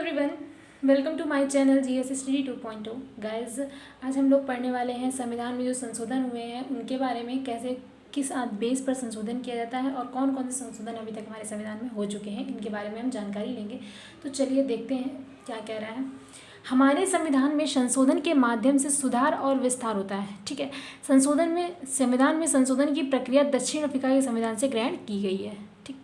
Everyone, welcome to my channel GS study 2.0। Guys, आज हम लोग पढ़ने वाले हैं संविधान में जो संशोधन हुए हैं उनके बारे में, कैसे किस बेस पर संशोधन किया जाता है और कौन कौन से संशोधन अभी तक हमारे संविधान में हो चुके हैं, इनके बारे में हम जानकारी लेंगे। तो चलिए देखते हैं क्या कह रहा है। हमारे संविधान में संशोधन के माध्यम से सुधार और विस्तार होता है। ठीक है, संविधान में संशोधन की प्रक्रिया दक्षिण अफ्रीका के संविधान से ग्रहण की गई है। ठीक,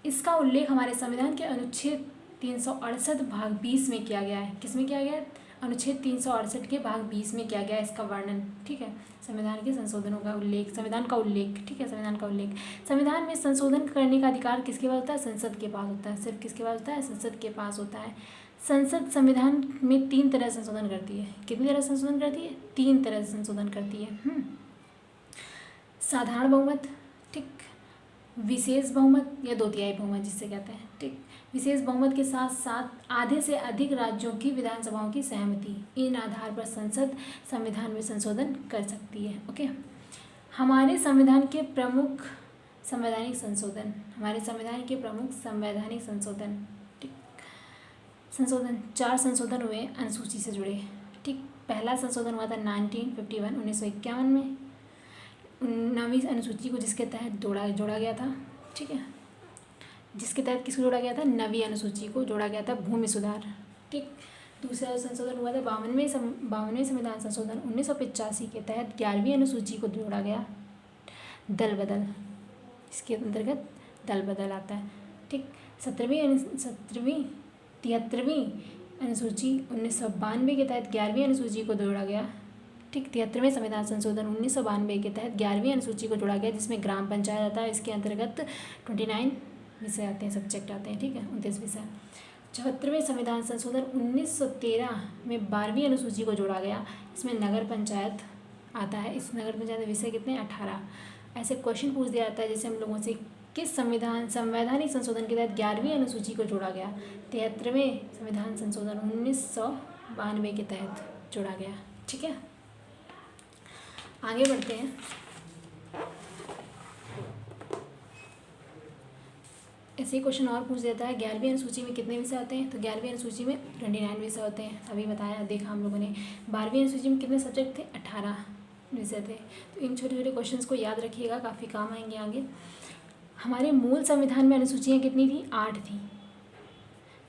इसका उल्लेख हमारे संविधान के अनुच्छेद 368 भाग 20 में किया गया है। किस में किया गया है? अनुच्छेद 368 के भाग 20 में किया गया है इसका वर्णन। ठीक है, संविधान के संशोधनों का उल्लेख, संविधान का उल्लेख। ठीक है, संविधान का उल्लेख। संविधान में संशोधन करने का अधिकार किसके पास होता है? संसद के पास होता है। सिर्फ किसके पास होता है? संसद के पास होता है। संसद संविधान में 3 तरह से संशोधन करती है। कितनी तरह से संशोधन करती है? 3 तरह से संशोधन करती है। साधारण बहुमत, ठीक, विशेष बहुमत या 2/3 बहुमत जिससे कहते हैं। ठीक, विशेष बहुमत के साथ साथ आधे से अधिक राज्यों की विधानसभाओं की सहमति, इन आधार पर संसद संविधान में संशोधन कर सकती है। ओके, हमारे संविधान के प्रमुख संवैधानिक संशोधन, हमारे संविधान के प्रमुख संवैधानिक संशोधन। ठीक, संशोधन 4 संशोधन हुए अनुसूची से जुड़े। ठीक, पहला संशोधन हुआ था 1951 में, 9वीं अनुसूची को जिसके तहत जोड़ा गया था। ठीक है, जिसके तहत किसको जोड़ा गया था? 9वीं अनुसूची को जोड़ा गया था, भूमि सुधार। ठीक, दूसरा संशोधन हुआ था 52वें संविधान संशोधन 1985 के तहत 11वीं अनुसूची को जोड़ा गया, दल बदल, इसके अंतर्गत दल बदल आता है। ठीक, 73वीं अनुसूची 1992 के तहत 11वीं अनुसूची को जोड़ा गया। ठीक, 73वें संविधान संशोधन 1992 के तहत 11वीं अनुसूची को जोड़ा गया, जिसमें ग्राम पंचायत आता है। इसके अंतर्गत 29 विषय आते हैं, सब्जेक्ट आते हैं। ठीक है, 29 विषय। 74वें संविधान संशोधन 1913 में 12वीं अनुसूची को जोड़ा गया, इसमें नगर पंचायत आता है। इस नगर पंचायत विषय कितने? 18। ऐसे क्वेश्चन पूछ दिया जाता है जैसे हम लोगों से, किस संवैधानिक संशोधन के तहत 11वीं अनुसूची को जोड़ा गया? 73वें संविधान संशोधन 1992 के तहत जोड़ा गया। ठीक है, आगे बढ़ते हैं। ऐसे ही क्वेश्चन और पूछ देता है, 11वीं अनुसूची में कितने विषय होते हैं? तो 11वीं अनुसूची में 29 विषय होते हैं, अभी बताया, देखा हम लोगों ने। 12वीं अनुसूची में कितने सब्जेक्ट थे? 18 विषय थे। तो इन छोटे छोटे क्वेश्चंस को याद रखिएगा, काफ़ी काम आएंगे आगे। हमारे मूल संविधान में अनुसूचियाँ कितनी थी? 8 थी।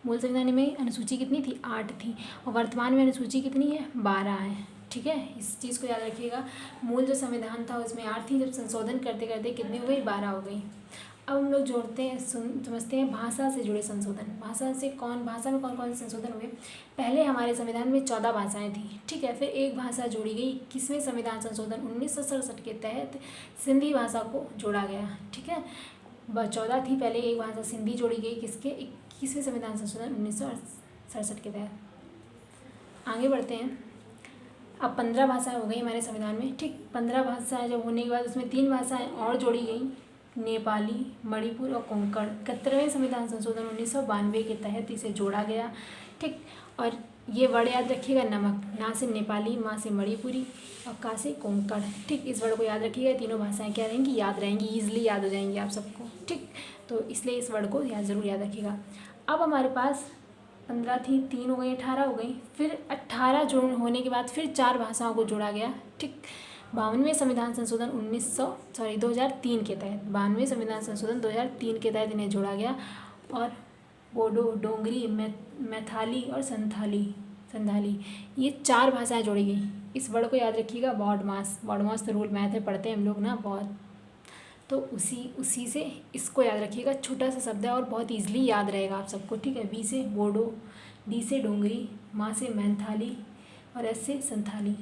मूल संविधान में अनुसूची कितनी थी? 8 थी। और वर्तमान में अनुसूची कितनी है? 12 है। ठीक है, इस चीज़ को याद रखिएगा। मूल जो संविधान था उसमें 8 थी, जब संशोधन करते करते कितनी हो गई? 12 हो गई। अब हम लोग जोड़ते हैं, समझते हैं भाषा से जुड़े संशोधन। भाषा में कौन कौन से संशोधन हुए? पहले हमारे संविधान में 14 भाषाएं थी। ठीक है, फिर एक भाषा जोड़ी गई। 21वें संविधान संशोधन 1967 के तहत सिंधी भाषा को जोड़ा गया। ठीक है, 14 थी पहले, एक भाषा सिंधी जोड़ी गई किसके? 21वें संविधान संशोधन 1967 के तहत। आगे बढ़ते हैं। अब 15 भाषाएं हो गई हमारे संविधान में। ठीक, 15 भाषाएं जब होने के बाद उसमें 3 भाषाएं और जोड़ी गई, नेपाली, मणिपुर और कोंकण। 71वें संविधान संशोधन 1992 के तहत इसे जोड़ा गया। ठीक, और ये वर्ड याद रखिएगा, नमक, ना से नेपाली, माँ से मणिपुरी और का से कोंकण। ठीक, इस वर्ड को याद रखिएगा। तीनों भाषाएं क्या रहेंगी? याद रहेंगी, ईजिली याद हो जाएंगी आप सबको। ठीक, तो इसलिए इस वर्ड को ज़रूर याद रखिएगा। अब हमारे पास 15 थी, 3 हो गई, 18 हो गई। फिर 18 जोड़ होने के बाद फिर 4 भाषाओं को जोड़ा गया। ठीक, 52वें संविधान संशोधन 2003 के तहत, 52वें संविधान संशोधन 2003 के तहत इन्हें जोड़ा गया। और बोडो, डोंगरी, मैथाली और संथाली, ये 4 भाषाएं जोड़ी गई। इस वर्ड को याद रखिएगा, बॉडमास तो रूल मैथ में पढ़ते हैं हम लोग ना बहुत, तो उसी से इसको याद रखिएगा। छोटा सा शब्द है और बहुत ईजिली याद रहेगा आप सबको। ठीक है, बी से बोडो, डी से डोंगरी, माँ से मैथाली और एस से संथाली।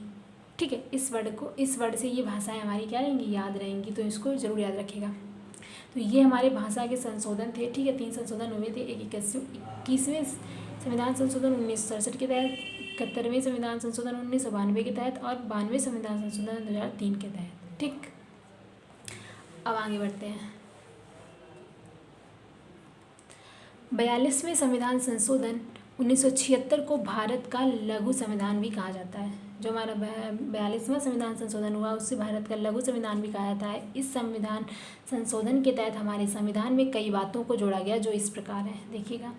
ठीक है, इस वर्ड से ये भाषाएं हमारी क्या रहेंगी? याद रहेंगी, तो इसको ज़रूर याद रखिएगा। तो ये हमारे भाषा के संशोधन थे। ठीक है, 3 संशोधन हुए थे। 21वें संविधान संशोधन 1967 के तहत, 71वें संविधान संशोधन 1992 के तहत और 92वें संविधान संशोधन 2003 के तहत। ठीक, अब आगे बढ़ते हैं। 42वें संविधान संशोधन 1976 को भारत का लघु संविधान भी कहा जाता है। जो हमारा 42वां संविधान संशोधन हुआ उससे भारत का लघु संविधान भी कहा जाता है। इस संविधान संशोधन के तहत हमारे संविधान में कई बातों को जोड़ा गया जो इस प्रकार है, देखिएगा।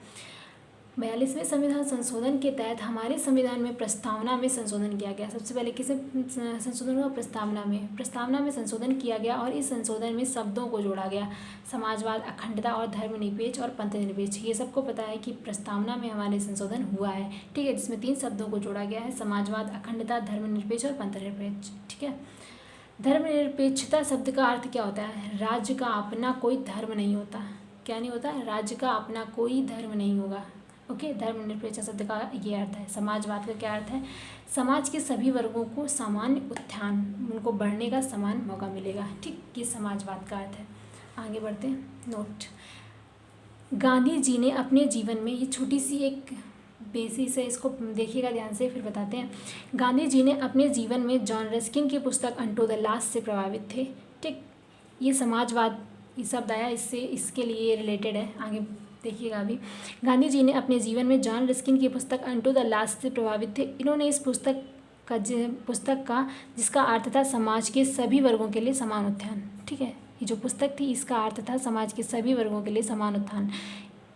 42वें संविधान संशोधन के तहत हमारे संविधान में प्रस्तावना में संशोधन किया गया। सबसे पहले किसे संशोधन हुआ? प्रस्तावना में संशोधन किया गया और इस संशोधन में शब्दों को जोड़ा गया, समाजवाद, अखंडता और धर्मनिरपेक्ष और पंथनिरपेक्ष। ये सबको पता है कि प्रस्तावना में हमारे संशोधन हुआ है, ठीक है, जिसमें 3 शब्दों को जोड़ा गया है, समाजवाद, अखंडता, धर्मनिरपेक्ष और पंथनिरपेक्ष, ठीक है। धर्मनिरपेक्षता शब्द का अर्थ क्या होता है? राज्य का अपना कोई धर्म नहीं होता। क्या नहीं होता? राज्य का अपना कोई धर्म नहीं होगा। ओके, धर्मनिरपेक्ष शब्द का ये अर्थ है। समाजवाद का क्या अर्थ है? समाज के सभी वर्गों को सामान्य उत्थान, उनको बढ़ने का समान मौका मिलेगा, ठीक, ये समाजवाद का अर्थ है। आगे बढ़ते हैं। नोट, गांधी जी ने अपने जीवन में, ये छोटी सी एक बेसिस है, इसको देखिएगा ध्यान से, फिर बताते हैं। गांधी जी ने अपने जीवन में जॉन रस्किन की पुस्तक अनटू द लास्ट से प्रभावित थे, ठीक। ये समाजवाद, ये शब्द आया इससे, इसके लिए रिलेटेड है, आगे देखिएगा अभी। गांधी जी ने अपने जीवन में जॉन रस्किन की पुस्तक अनटू द लास्ट से प्रभावित थे। इन्होंने इस पुस्तक का जिसका अर्थ था समाज के सभी वर्गों के लिए समान उत्थान, ठीक है, ये जो पुस्तक थी इसका अर्थ था समाज के सभी वर्गों के लिए समान उत्थान।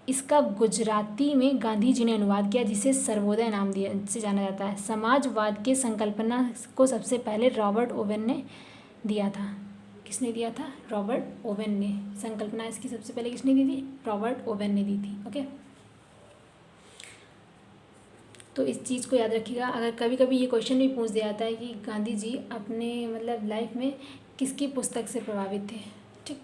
इसका गुजराती में गांधी जी ने अनुवाद किया, जिसे सर्वोदय नाम दिया से जाना जाता है। समाजवाद के संकल्पना को सबसे पहले रॉबर्ट ओवेन ने दिया था। किसने दिया था? रॉबर्ट ओवेन ने। संकल्पना इसकी सबसे पहले किसने दी थी? रॉबर्ट ओवेन ने दी थी। ओके, तो इस चीज़ को याद रखिएगा। अगर कभी कभी ये क्वेश्चन भी पूछ दिया जाता है कि गांधी जी अपने मतलब लाइफ में किसकी पुस्तक से प्रभावित थे, ठीक,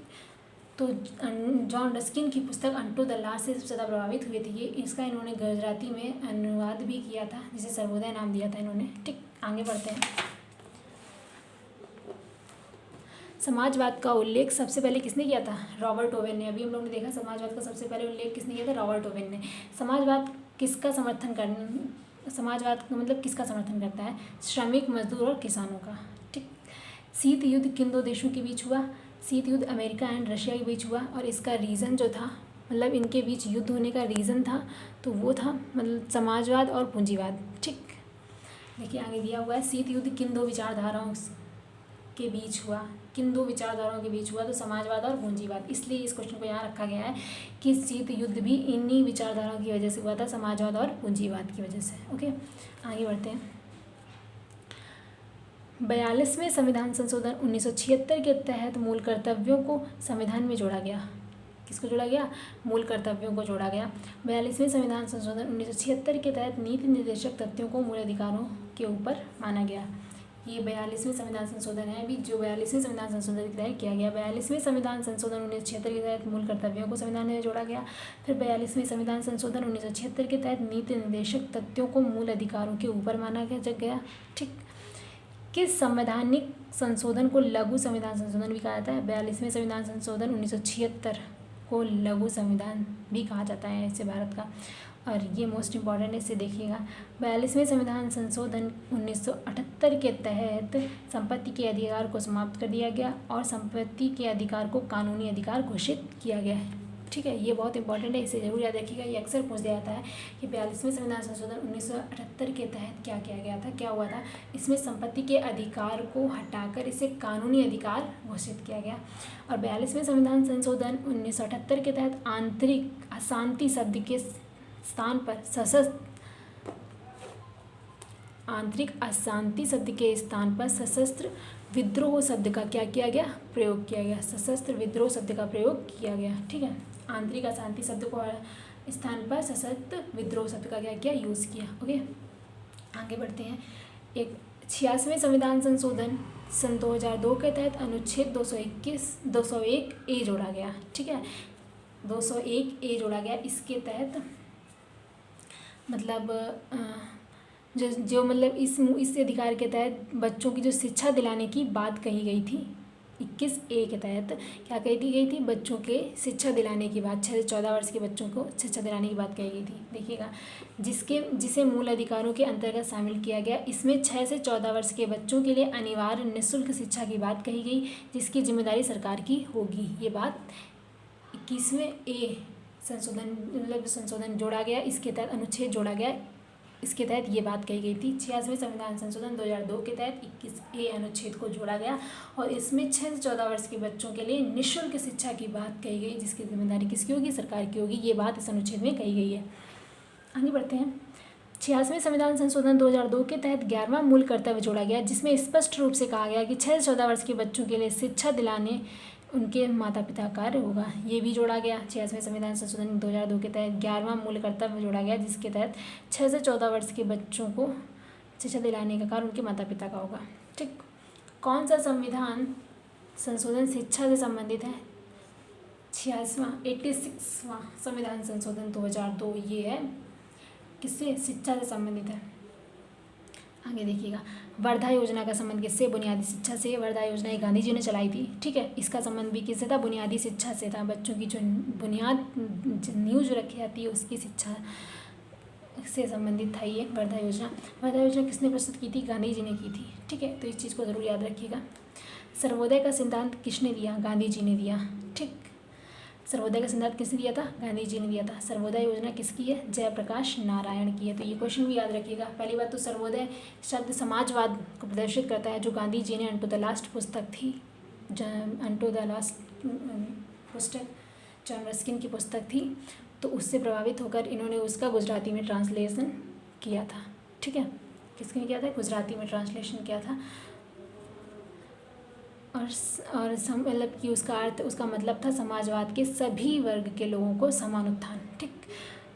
तो जॉन रस्किन की पुस्तक अनटू द लास्ट से सबसे ज़्यादा प्रभावित हुए थे ये। इसका इन्होंने गुजराती में अनुवाद भी किया था, जिसे सर्वोदय नाम दिया था इन्होंने, ठीक। आगे बढ़ते हैं। समाजवाद का उल्लेख सबसे पहले किसने किया था? रॉबर्ट ओवेन ने। अभी हम लोग ने देखा समाजवाद का सबसे पहले उल्लेख किसने किया था? रॉबर्ट ओवेन ने। समाजवाद किसका समर्थन समाजवाद मतलब किसका समर्थन करता है? श्रमिक, मजदूर और किसानों का, ठीक। शीत युद्ध किन 2 देशों के बीच हुआ? शीत युद्ध अमेरिका एंड रशिया के बीच हुआ, और इसका रीज़न जो था, मतलब इनके बीच युद्ध होने का रीज़न था, तो वो था मतलब समाजवाद और पूंजीवाद, ठीक। देखिए आगे दिया हुआ है, शीत युद्ध किन 2 विचारधाराओं के बीच हुआ? किन 2 विचारधाराओं के बीच हुआ? तो समाजवाद और पूंजीवाद। इसलिए इस क्वेश्चन को यहाँ रखा गया है कि शीत युद्ध भी इन्हीं विचारधाराओं की वजह से हुआ था, समाजवाद और पूंजीवाद की वजह से। ओके, आगे बढ़ते हैं। 42वें संविधान संशोधन 1976 के तहत मूल कर्तव्यों को संविधान में जोड़ा गया। किसको जोड़ा गया? मूल कर्तव्यों को जोड़ा गया। 42वें संविधान संशोधन 1976 के तहत नीति निर्देशक तथ्यों को मूल अधिकारों के ऊपर माना गया। ये 42वें संविधान संशोधन है अभी, जो 42वें संविधान संशोधन के तहत किया गया। 42वें संविधान संशोधन 1976 के तहत मूल कर्तव्यों को संविधान में जोड़ा गया। फिर 42वें संविधान संशोधन 1976 के तहत नीति निर्देशक तथ्यों को मूल अधिकारों के ऊपर माना गया, ठीक। किस संवैधानिक संशोधन को लघु संविधान संशोधन भी कहा जाता है? 42वें संविधान संशोधन 1976 को लघु संविधान भी कहा जाता है इसे भारत का, और ये मोस्ट इम्पॉर्टेंट है, इसे देखिएगा। 42वें संविधान संशोधन 1978 के तहत संपत्ति के अधिकार को समाप्त कर दिया गया और संपत्ति के अधिकार को कानूनी अधिकार घोषित किया गया है, ठीक है। ये बहुत इंपॉर्टेंट है, इसे जरूर याद रखिएगा। ये अक्सर पूछ दिया जाता है कि 42वें संविधान संशोधन 1978 के तहत क्या किया गया था, क्या हुआ था? इसमें संपत्ति के अधिकार को हटाकर इसे कानूनी अधिकार घोषित किया गया। और 42वें संविधान संशोधन 1978 के तहत आंतरिक अशांति शब्द के स्थान पर सशस्त्र विद्रोह शब्द का क्या किया गया? प्रयोग किया गया। सशस्त्र विद्रोह शब्द का प्रयोग किया गया, ठीक है। आंतरिक अशांति शब्द को स्थान पर सशस्त्र विद्रोह शब्द का क्या किया? यूज़ किया। ओके, आगे बढ़ते हैं। 86वें संविधान संशोधन सन 2002 के तहत अनुच्छेद 201 ए जोड़ा गया, ठीक है। 201 ए जोड़ा गया। इसके तहत मतलब जो मतलब इस अधिकार के तहत बच्चों की जो शिक्षा दिलाने की बात कही गई थी, 21 ए के तहत क्या कही गई थी? बच्चों के शिक्षा दिलाने की बात, 6 से 14 वर्ष के बच्चों को शिक्षा दिलाने की बात कही गई थी। देखिएगा, जिसे मूल अधिकारों के अंतर्गत शामिल किया गया। इसमें 6 से 14 वर्ष के बच्चों के लिए अनिवार्य निःशुल्क शिक्षा की बात कही गई, जिसकी जिम्मेदारी सरकार की होगी। ये बात 21वें ए संशोधन जोड़ा गया, इसके तहत अनुच्छेद जोड़ा गया, इसके तहत ये बात कही गई थी। 86वें संविधान संशोधन 2002 के तहत 21 ए अनुच्छेद को जोड़ा गया और इसमें 6 से 14 वर्ष के बच्चों के लिए निःशुल्क शिक्षा की बात कही गई, जिसकी जिम्मेदारी किसकी होगी? सरकार की होगी। ये बात इस अनुच्छेद में कही गई है। आगे बढ़ते हैं। 86वें संविधान संशोधन 2002 के तहत 11वां मूल कर्तव्य जोड़ा गया, जिसमें स्पष्ट रूप से कहा गया कि 6 से 14 वर्ष के बच्चों के लिए शिक्षा दिलाने उनके माता पिता का कार्य होगा। ये भी जोड़ा गया 86वें संविधान संशोधन 2002 के तहत 11वां मूल कर्तव्य जोड़ा गया, जिसके तहत 6 से 14 वर्ष के बच्चों को शिक्षा दिलाने का कार्य उनके माता पिता का होगा। ठीक, कौन सा संविधान संशोधन शिक्षा से संबंधित है? 86वां संविधान संशोधन 2002 ये है, किससे? शिक्षा से संबंधित है। आगे देखिएगा, वर्धा योजना का संबंध किससे? बुनियादी शिक्षा से। वर्धा योजना ये गांधी जी ने चलाई थी, ठीक है। इसका संबंध भी किससे था? बुनियादी शिक्षा से था। बच्चों की जो बुनियाद नींव जो रखी जाती है उसकी शिक्षा से संबंधित था ये वर्धा योजना। वर्धा योजना किसने प्रस्तुत की थी? गांधी जी ने की थी, ठीक है। तो इस चीज़ को ज़रूर याद रखिएगा। सर्वोदय का सिद्धांत किसने दिया? गांधी जी ने दिया, ठीक। सर्वोदय का सिद्धांत किसने दिया था? गांधी जी ने दिया था। सर्वोदय योजना किसकी है? जयप्रकाश नारायण की है। तो ये क्वेश्चन भी याद रखिएगा। पहली बात तो सर्वोदय शब्द समाजवाद को प्रदर्शित करता है, जो गांधी जी ने अनटू द लास्ट पुस्तक थी, अनटू द लास्ट पुस्तक जॉन रस्किन की पुस्तक थी, तो उससे प्रभावित होकर इन्होंने उसका गुजराती में ट्रांसलेशन किया था, ठीक है। किसने किया था? गुजराती में ट्रांसलेशन किया था। और मतलब कि उसका अर्थ, उसका मतलब था समाजवाद के सभी वर्ग के लोगों को समान उत्थान, ठीक।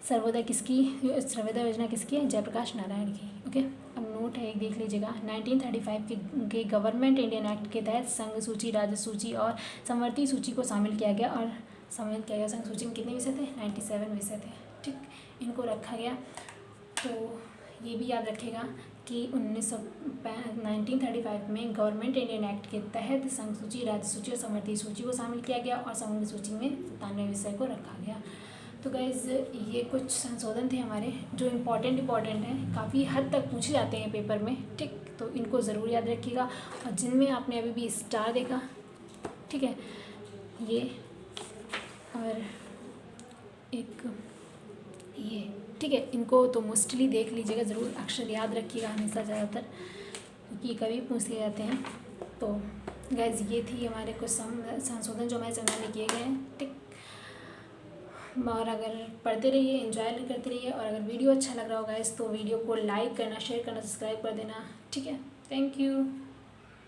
सर्वोदय किसकी? सर्वोदय योजना किसकी है? जयप्रकाश नारायण की, ओके। अब नोट है, एक देख लीजिएगा। 1935 के गवर्नमेंट इंडियन एक्ट के तहत संघ सूची, राज्य सूची और समवर्ती सूची को शामिल किया गया, और सम्मिलित किया गया। संघ सूची में कितने विषय थे? 97 विषय थे, ठीक। इनको रखा गया। तो ये भी याद रखेगा कि 1935 में गवर्नमेंट इंडियन एक्ट के तहत संघ सूची, राज्य सूची और समवर्ती सूची को शामिल किया गया, और समवर्ती सूची में 97 विषय को रखा गया। तो गाइज़ ये कुछ संशोधन थे हमारे जो इम्पॉर्टेंट हैं, काफ़ी हद तक पूछे जाते हैं पेपर में, ठीक। तो इनको ज़रूर याद रखिएगा। और जिनमें आपने अभी भी स्टार देखा, ठीक है, ये और एक ये, ठीक है, इनको तो मोस्टली देख लीजिएगा ज़रूर, अक्षर याद रखिएगा हमेशा ज़्यादातर, क्योंकि कभी पूछ लिए जाते हैं। तो गाइज ये थी हमारे कुछ संशोधन जो हमारे संविधान में किए गए हैं, ठीक। और अगर पढ़ते रहिए, एंजॉय करते रहिए, और अगर वीडियो अच्छा लग रहा हो गाइज तो वीडियो को लाइक करना, शेयर करना, सब्सक्राइब कर देना, ठीक है। Thank you.